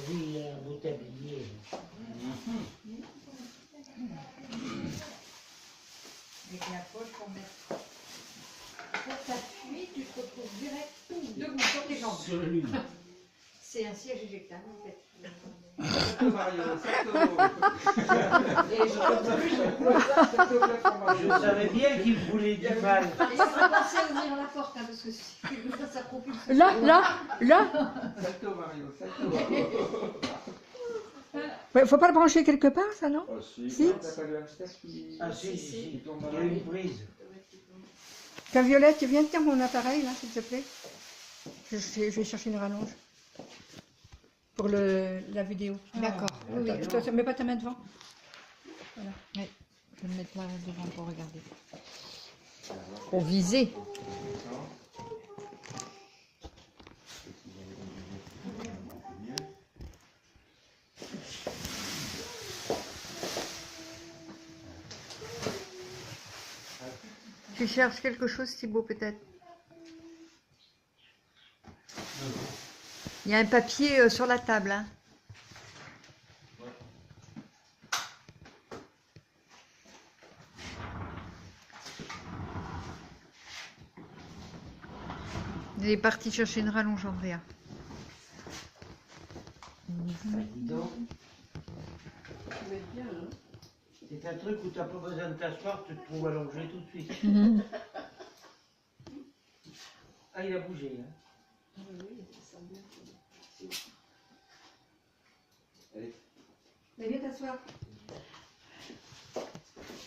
vie, il a un beau tablier. Avec la poche pour mettre. Quand t'appuies, tu te retrouves direct debout sur tes jambes. Sur le lune. C'est un siège éjectable en fait. Salto Mario, salto. Et Je savais bien qu'il voulait du mal. Et ça va penser à ouvrir la porte, hein, parce que si ça propulse. Là. Salto Mario, salto. Ouais, faut pas le brancher quelque part, ça, non? Oh si, Si. t'as pas le hamster qui... Ah si, qui si, tombe il dans y a la une vie. prise. Tiens, Violette, tu viens de tenir mon appareil, là, s'il te plaît? Je vais chercher une rallonge. Pour la vidéo. D'accord. Oui, attention, mets pas ta main devant. Voilà. Je vais me mettre là devant pour regarder. Pour viser. Tu cherches quelque chose, Thibaut, peut-être? Il y a un papier sur la table. Hein. Il est parti chercher une rallonge, Andrea. Bah, dis donc. C'est un truc où tu n'as pas besoin de t'asseoir, tu te trouves allongé tout de suite. Ah, il a bougé. Hein. Mais viens t'asseoir.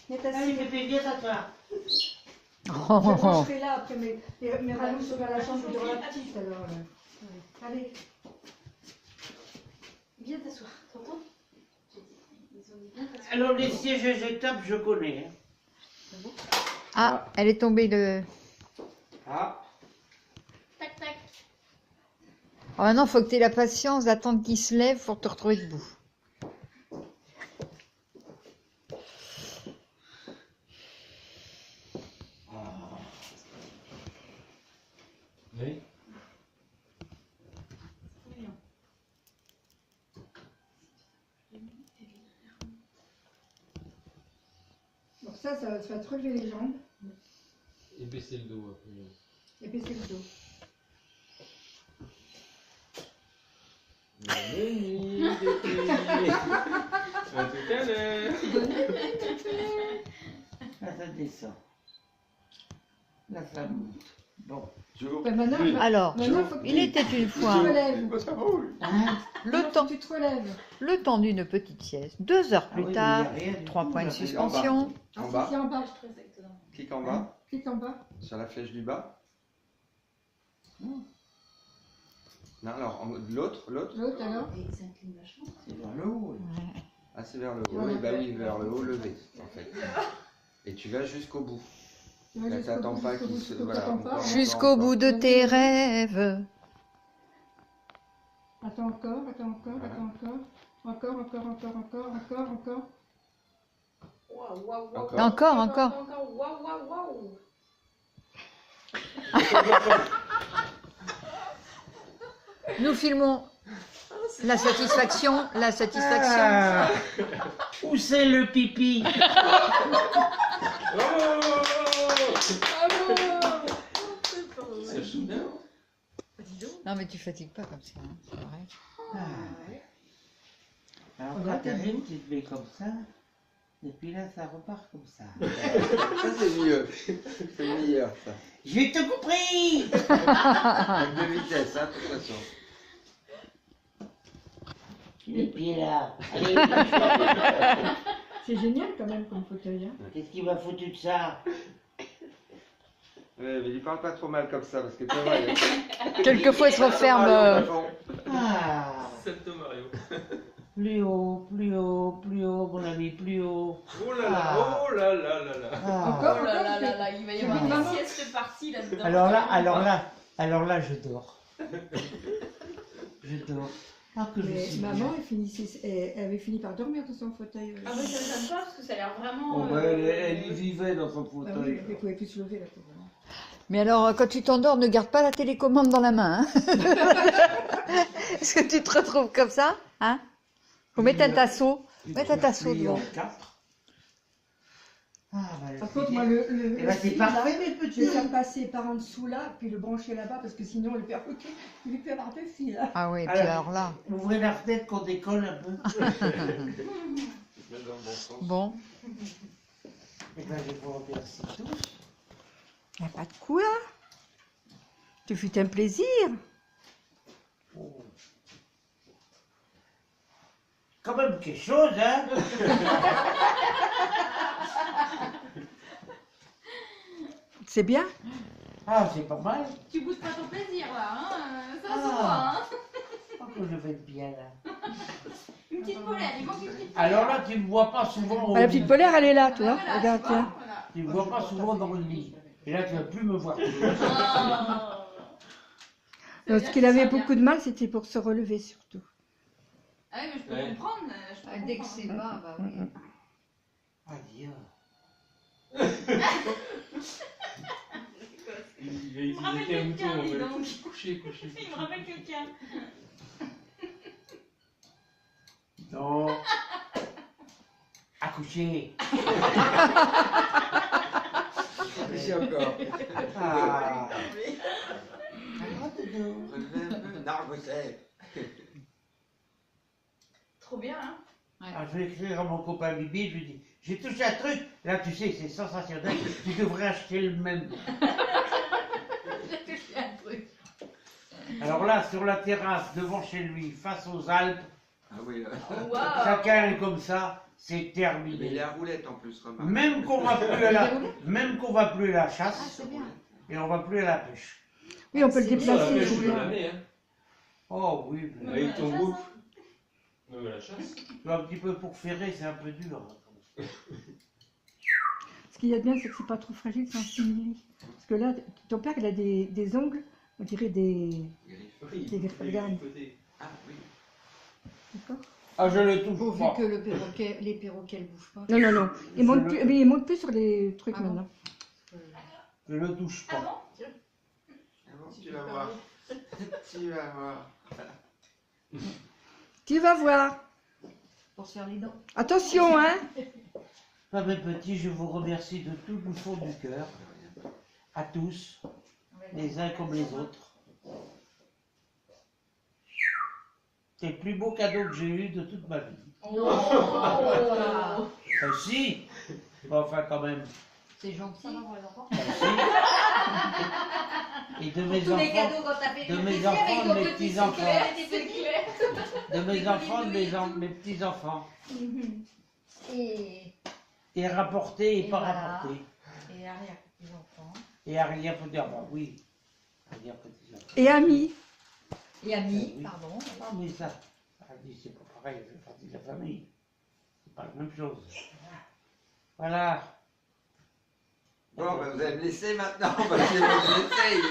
Viens Allez, t'asseoir. Pépé, viens t'asseoir. Je serai là après mes rallonges sur la chambre de la petite alors. Allez. Viens t'asseoir. T'entends? Ils ont dit viens t'asseoir. Alors, les sièges éjectables, je connais. Hein. Ah, elle est tombée de... Ah, Tac tac. Oh, maintenant, il faut que tu aies la patience d'attendre qu'il se lève pour te retrouver debout. Oui. Donc ça va te relever les jambes Et baisser le dos après. et baisser le dos. Bienvenue, Pépé. À tout à l'heure. Là, ça descend. Là, ça monte. Bon. j'ouvre. Ben maintenant, Alors, maintenant, faut que il était une tu te fois relèves. Ça roule. Hein? Maintenant, faut que tu te relèves. le temps d'une petite sieste. 2 heures Ah plus oui, mais tard, il y a rien du 3 tout, points de là. suspension. En Si, bas, si, en bas. clique en bas, Clique en bas. sur la flèche du bas. Non, alors, l'autre, L'autre alors. Et ça incline vachement. C'est vers le haut. ah c'est vers le haut, Voilà. oui, bah oui, vers le haut, levé, en fait. Et tu vas jusqu'au bout. Tu vas Là, jusqu'au t'attends bout, pas jusqu'au qu'il bout, se- jusqu'au bout, voilà, t'attends pas. encore. Jusqu'au bout de tes rêves. Attends encore, attends encore, Voilà. attends encore. Encore, encore, encore, encore, encore, encore. Waouh, waouh, waouh. Encore. Encore. Waouh, waouh, waouh. Nous filmons la satisfaction, la satisfaction. Ah. Où c'est le pipi? C'est soudain. Non, mais tu fatigues pas comme ça. Hein. C'est vrai. Ah. Alors, Catherine, tu te mets comme ça. Et puis là, ça repart comme ça. Ça c'est mieux, c'est meilleur ça. J'ai tout compris! Avec deux vitesses, hein, de toute façon. Les pieds là. Allez, C'est génial quand même comme fauteuil. Hein. qu'est-ce qui m'a foutu de ça? Ouais, mais lui parle pas trop mal comme ça, parce que tu vois, Quelquefois, il se referme. Ah! Salto Mario. Plus haut, plus haut, plus haut, mon ami, plus haut. Oh là là, Ah. oh là là là là. Ah. Encore, Oh là encore, là je là fais- là, il va y je avoir dis, des maman. siestes parties là-dedans. Alors là, je dors. Je dors. Ah, que je Mais suis maman, bien. elle avait fini par dormir dans son fauteuil. Ah oui, ça ne m'étonne pas parce que ça a l'air vraiment. Oh, bah, elle y vivait dans son Ah oui, fauteuil. elle pouvait plus se lever la pauvre. Mais alors, quand tu t'endors, ne garde pas la télécommande dans la main. Hein. Est-ce que tu te retrouves comme ça? Hein? Faut mettre un tasseau. Mettre un tasseau devant. Ah, bah, Par contre, moi, le eh ben, c'est fil, là, parfait, mes je vais petits. faire passer par en dessous là, puis le brancher là-bas, parce que sinon le perroquet, il peut avoir deux fils. Là. Ah oui, et puis Alors, alors là. Ouvrez la fenêtre qu'on décolle un peu. Je vais te mettre dans le bon sens. Bon, Et ben, je vous remercie tous. Il n'y a pas de quoi. Tu fut un plaisir. Oh. Quand même quelque chose, hein. C'est bien. Ah, c'est pas mal. Tu goûtes pas ton plaisir là, hein ça Ah. se voit, hein. Oh, que je vais être bien là. Une petite polaire, il manque une petite polaire. Alors là, tu me vois pas souvent au Ah, la lit. petite polaire, elle est là, tu Ah, vois. voilà, Regarde, tu vois, tiens. voilà. Tu me vois pas souvent dans le lit. Et là, tu vas plus me voir. Ah. Donc, ce qu'il avait beaucoup de mal, c'était pour se relever surtout. Ah oui, mais je peux Ouais. comprendre. Je peux dès que comprendre. c'est bas, bah oui. Ah, Dieu. Il va Il me rappelle utiliser un quelqu'un, mouton, en dis fait. donc. Coucher. Il me rappelle quelqu'un. Non. Accoucher. Ici encore. Ah. Relevez un peu. Nargoset. Trop bien, hein. Ah, je vais écrire à mon copain Bibi, je lui dis, j'ai touché un truc, là tu sais, c'est sensationnel, tu devrais acheter le même. J'ai touché un truc. Alors là, sur la terrasse, devant chez lui, face aux Alpes, Ah oui. Waouh. chacun est comme ça, c'est Mais il terminé. est à roulette en plus, remarque. Même qu'on va plus à la chasse, Ah, c'est bien. et on va plus à la pêche. Oui, on peut le C'est bien, Ça, la déplacer. pêche, c'est tu peux bien. l'amener, hein. Oh oui, mais Avec ton la groupe. chasse, Même à la chasse. un petit peu pour ferrer, c'est un peu dur. Ce qu'il y a de bien, c'est que c'est pas trop fragile, c'est un simili. Parce que là, ton père, il a des ongles, on dirait des... Griffe. Oui, Des griffes, regarde. côté. Ah oui. D'accord. Ah, je le touche Pourvu pas. que les perroquets ne bougent pas. Non, non, non. Il monte plus, mais il monte plus sur les trucs Ah bon. maintenant. Je le touche Ah pas. bon? Ah bon, tu vas voir. Tu vas voir. Tu vas voir. Pour se faire les dents. Attention, hein. Ah, mes petits, je vous remercie de tout le fond du cœur, à tous, les uns comme les autres. C'est le plus beau cadeau que j'ai eu de toute ma vie. Oh. Si, enfin quand même. C'est gentil. Si. Et de mes Tous les enfants, cadeaux quand t'as fait de du mes plaisir enfants, avec de ton mes petit petits-enfants. clair, c'est clair. de mes enfants, mes petits-enfants. Et, Et rapporter et Et pas voilà. rapporter. et arrière les enfants. Et arrière pour dire, bah oui, arrière petits-enfants. Et amis. Et amis, Oui. pardon. Ah, mais ça dit, c'est pas pareil, ça fait partie de la famille. C'est pas la même chose. Voilà. Bon, ben, vous allez me laisser maintenant, parce que je l'essaye.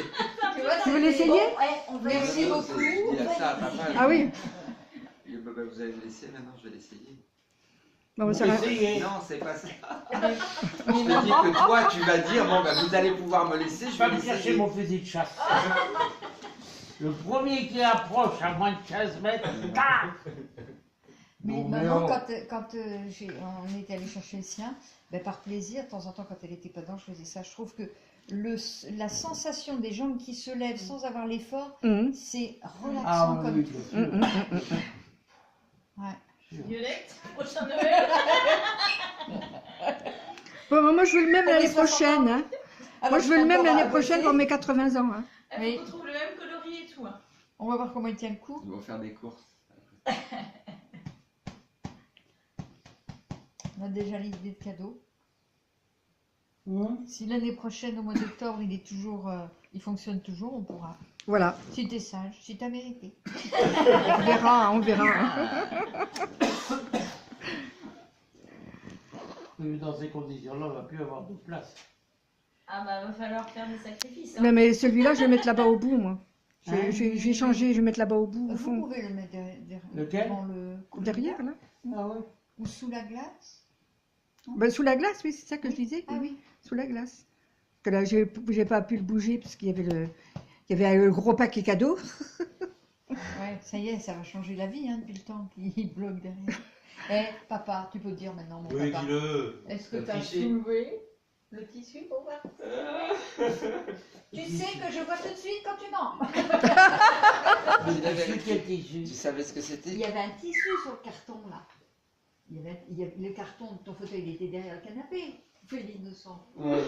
Tu veux l'essayer? Merci Non, beaucoup. Je dis à ça à papa. Ah oui. Vous allez me laisser maintenant, je vais l'essayer. Bon, Vous ça va. essayez. Non, c'est pas ça. Je te dis que toi, tu vas dire, bon, ben, vous allez pouvoir me laisser, Je je vais vais me chercher l'essayer. mon fusil de chasse. Le premier qui approche à moins de 15 mètres, tac. Mais Non, maman, oh. quand on était allé chercher le sien, ben, par plaisir, de temps en temps, quand elle était pas dedans, je faisais ça. Je trouve que la sensation des jambes qui se lèvent sans avoir l'effort, Hum. c'est relaxant Ah comme oui, tout. bien sûr. Ouais. Violette, prochain Noël. Bon, moi, je veux le même On est l'année 60 prochaine. Hein. Alors, Moi, je veux le même encore à l'année prochaine bosser. pour mes 80 ans. Hein. Elle Oui. retrouve le même coloris et tout. Hein. On va voir comment il tient le coup. Ils vont faire des courses. On a déjà l'idée de cadeau. Hum. Si l'année prochaine, au mois d'octobre, il est toujours, il fonctionne toujours, on pourra. Voilà. Si t'es sage, si t'as mérité. On verra, on verra. Dans ces conditions-là, on va plus avoir de place. Ah bah va falloir faire des sacrifices. Hein. Non, mais celui-là, je vais le mettre là-bas au bout, moi. Je Hein? je vais changer, je vais mettre là-bas au bout, au Vous fond. pouvez le mettre Lequel devant le Derrière, là. Ah ouais. ou sous la glace. Ben, sous la glace, oui, c'est ça que je disais. Ah oui. Sous la glace. Parce que là, j'ai pas pu le bouger parce qu'il y avait le gros paquet cadeau. Ouais, ça y est, ça va changer la vie hein, depuis le temps qu'il bloque derrière. Eh, papa, tu peux dire maintenant, mon Oui, papa. dis-le. Est-ce que T'as tu as triché. soulevé le tissu pour voir? Tu sais que je vois tout de suite quand tu mens. Quel tissu? Tu savais ce que Il c'était? y avait un tissu sur le carton là. Le carton de ton fauteuil, il était derrière le canapé. Fais l'innocent. Ouais.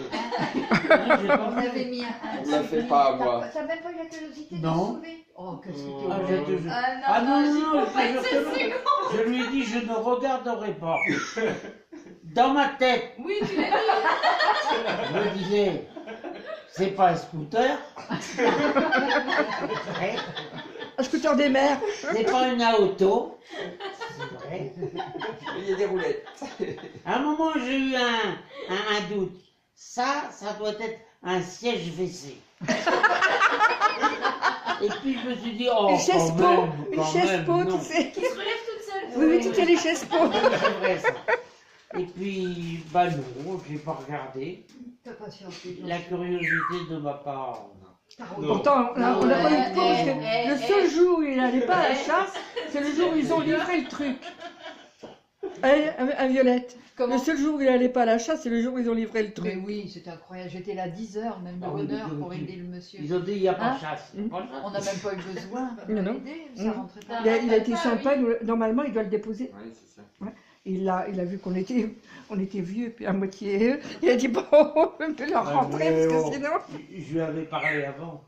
On avait mis un. On l'a fait pas, moi. T'as même pas eu la curiosité de Non. soulever? Oh, qu'est-ce que Oh. Ah, t'es j'ai horrible. toujours- Ah non, j'y non, crois pas une je te seule jure que seconde. je lui ai dit, je ne regarderai pas. Dans ma tête, Oui, tu l'as dit. je me disais, c'est pas un scooter, c'est vrai. Un scooter des mers. C'est pas une auto, c'est vrai. Il y a des roulettes. À un moment, j'ai eu un doute. Ça doit être un siège WC. Et puis je me suis dit, oh, Une chaise quand pot. même, Une quand chaise même, pot, non. tu sais. Qui se relève toute seule. Oui, oui, tu sais, les chaises pot. C'est vrai ça. Et puis, bah non, j'ai pas regardé. T'as patienté. La curiosité de ma part. Non. Pourtant, on n'a pas eu de cause. Eh, Le seul jour où il n'allait pas à la chasse, c'est le jour où ils ont livré le truc. À Violette. Comment? Le seul jour où il n'allait pas à la chasse, c'est le jour où ils ont livré le Mais truc. oui, c'était incroyable. J'étais là 10 heures, même de Ah oui, bonne heure, oui, pour oui. aider le monsieur. Ils ont dit, il n'y a pas Hein de chasse. Il y a pas de chasse. On n'a même pas eu besoin de Non, non. l'aider, ça Mm. rentrait pas. Il a été sympa. Normalement, il doit le déposer. Oui, c'est ça. Il a vu qu'on était vieux, puis à moitié. Il a dit bon, on peut leur Ah, rentrer mais parce oh. que sinon. Je lui avais parlé avant.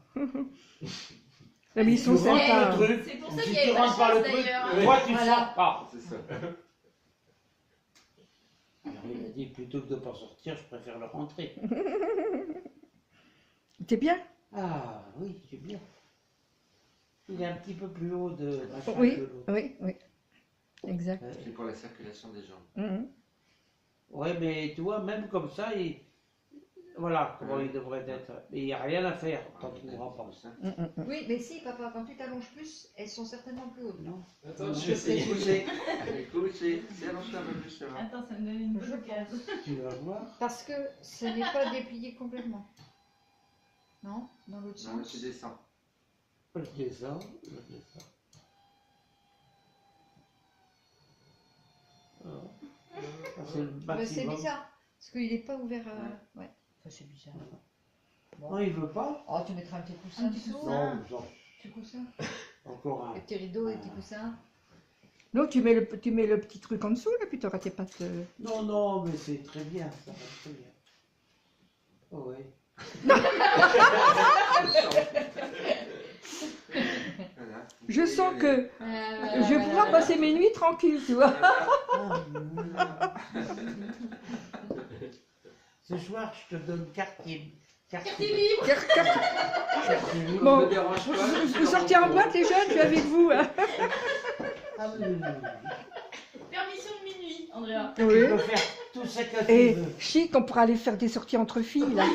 Mais ils sont Tu rentres sympas. le truc, C'est pour ça si qu'il y tu avait pas de rentres par le chasse truc, d'ailleurs. toi tu Voilà. sors pas. C'est ça. Alors il a dit, plutôt que de ne pas sortir, je préfère le rentrer. T'es bien? Ah oui, c'est bien. Il est un petit peu plus haut de machin Oui, que l'autre. oui, oui. Exact. C'est pour la circulation des jambes. Mhm. Ouais, mais tu vois, même comme ça, voilà comment il devrait être. Mais il n'y a rien à faire quand tu ne rentres pas. Mhm. Oui, mais si, papa, quand tu t'allonges plus, elles sont certainement plus hautes. Non. Attends, je Je vais essayer. sais coucher. Coucher. C'est allongé un peu plus, ça va. Attends, ça me donne une bonne occasion. Tu vas voir. Parce que ce n'est pas déplié complètement. Non? Dans l'autre Non, mais sens? tu descends. Je descends, je descends. Alors, ça, c'est le Mais c'est maximum. bizarre. Parce qu'il n'est pas ouvert à. Ouais. Enfin, c'est bizarre. Non, il veut pas. Oh, tu mettras un petit coussin Un petit dessous. coussin. Non, genre, Petit coussin. encore un. Les petits rideaux, les petits coussins. Non, tu mets le petit truc en dessous, là, puis tu auras tes pattes. Non, non, mais c'est très bien, ça va très bien. Oh, oui. Voilà. Je sens que je vais pouvoir Voilà. passer mes nuits tranquille, tu vois. Ah, ce soir, je te donne quartier. Quartier libre. Quartier libre. Bon, Ne dérange pas, je suis vous dans sortez mon en boîte, les jeunes, je suis avec vous. Hein. Ah, oui, oui, oui. Permission de minuit, Andrea. Tu Oui. peux faire tout ce que tu Et veux. chic, on pourra aller faire des sorties entre filles, là.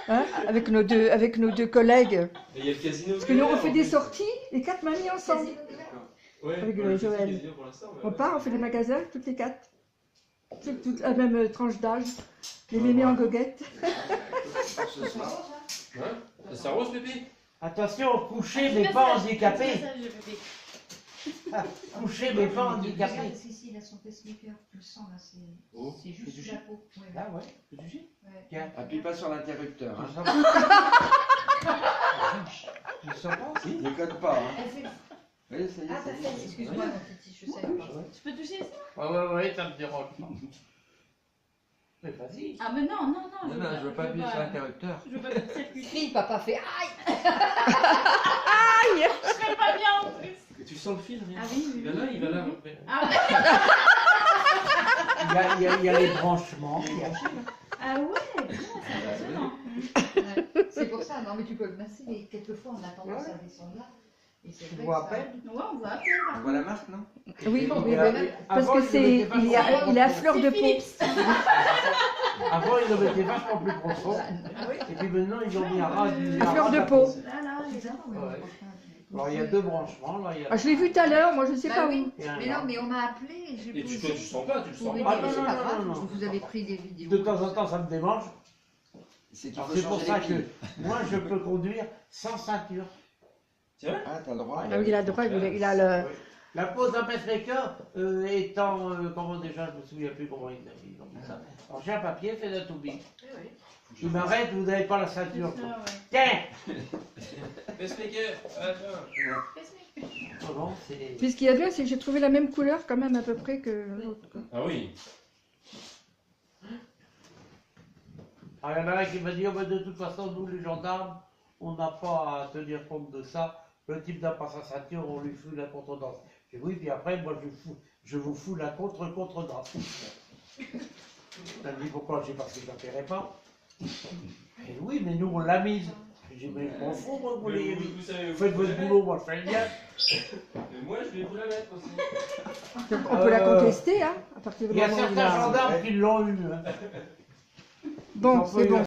Hein, avec nos deux collègues. Et il y a le casino. Parce que nous, on fait des sorties, les 4 mamies ensemble. Ouais, avec on a fait Joël. des casino pour l'instant, mais On ouais. part, on fait des magasins, toutes les 4. Toute la même tranche d'âge. Les mémés en goguette. Ce soir. Hein Ça rose, Pépé? Attention, coucher mais pas handicapé. Message de bébé. Coucher mais pas handicapé. Regarde, si, il a son pacemaker. Tu le sens, là, Oh, c'est c'est juste du la peau. Ouais, Ah ouais, que tu sais. ouais. Tiens, Appuie pas sur l'interrupteur. tu Hein. sens pas. Tu sens pas si? Déconne pas. Hein. Elle fait... Oui, ça y est, Ah, ça t'as y est. fait, excuse-moi, mon petit, je savais pas. Tu peux toucher ça? Ouais, ça me dérange pas. Mais vas-y. Ah, mais non, non, non. Non, non, je veux pas appuyer sur l'interrupteur. Je veux pas te circuiter. Si, papa fait aïe. Je serais pas bien en plus. Et tu sens le fil, rien? Ah oui, oui, Il va là, il va là. Ah ouais. Il y a les branchements. Ah ouais, c'est impressionnant. Ouais, c'est pour ça, non mais tu peux le masser, mais quelquefois on a tendance à descendre là. Et c'est Tu vrai vois à que ça- peine. Ouais, on voit à peine. On voit la marque, non? Oui, Avant, oui, il oui. Parce avant, que il le c'est, mettait vachement il est à plus fleur de C'est peau. Philips. profond. Avant, il le mettait vachement plus profond. Ah oui. Et puis maintenant, ils ont mis à ras du. À fleur ras de la peau. Là, là, les uns, oui, Ouais. enfin, Alors, il y a deux branchements. Là, il y a... Ah, je l'ai vu tout à l'heure, moi je sais Bah pas oui, où. Et un mais là. non, mais on m'a appelé et j'ai Et tu posé. sens pas, tu le Pour sens aider, pas. Ah, mais non, c'est non, pas non, grave, non, je non. vous avais pris des vidéos. De temps en temps, ça me démange. C'est qu'il Alors, faut c'est pour changer ça les que piles. moi, je peux conduire sans ceinture. C'est vrai? Ah, t'as le droit. Ah oui, il a le droit, il a le... La pose d'un pacemaker étant, comment déjà, je me souviens plus comment ils ont dit ça. Alors j'ai un papier fait d'un toubib. Il m'arrête, vous n'avez pas la ceinture. Tiens. Pacemaker, attends. Oh non, c'est... Puis ce qu'il y a bien, c'est que j'ai trouvé la même couleur quand même à peu près que l'autre. Ah oui. Alors, il y en a un qui m'a dit, oh, ben, de toute façon, nous les gendarmes, on n'a pas à tenir compte de ça. Le type n'a pas sa ceinture, on lui fout la contredanse. J'ai dit, oui, puis après, moi, je vous fous la contredanse. Elle me dit, pourquoi? J'ai dit, parce que je ne la paierai pas. Et oui, mais nous, on l'a mise. J'ai dit, mais je m'en fous, moi, vous l'ayez mis. Vous faites votre boulot, moi, je fais le mien. Mais moi, je vais vous la mettre aussi. On peut la contester, hein, à partir du Il y a moment où il certains a... gendarmes qui l'ont eu. Hein. Bon, Ils ont c'est pas eu bon.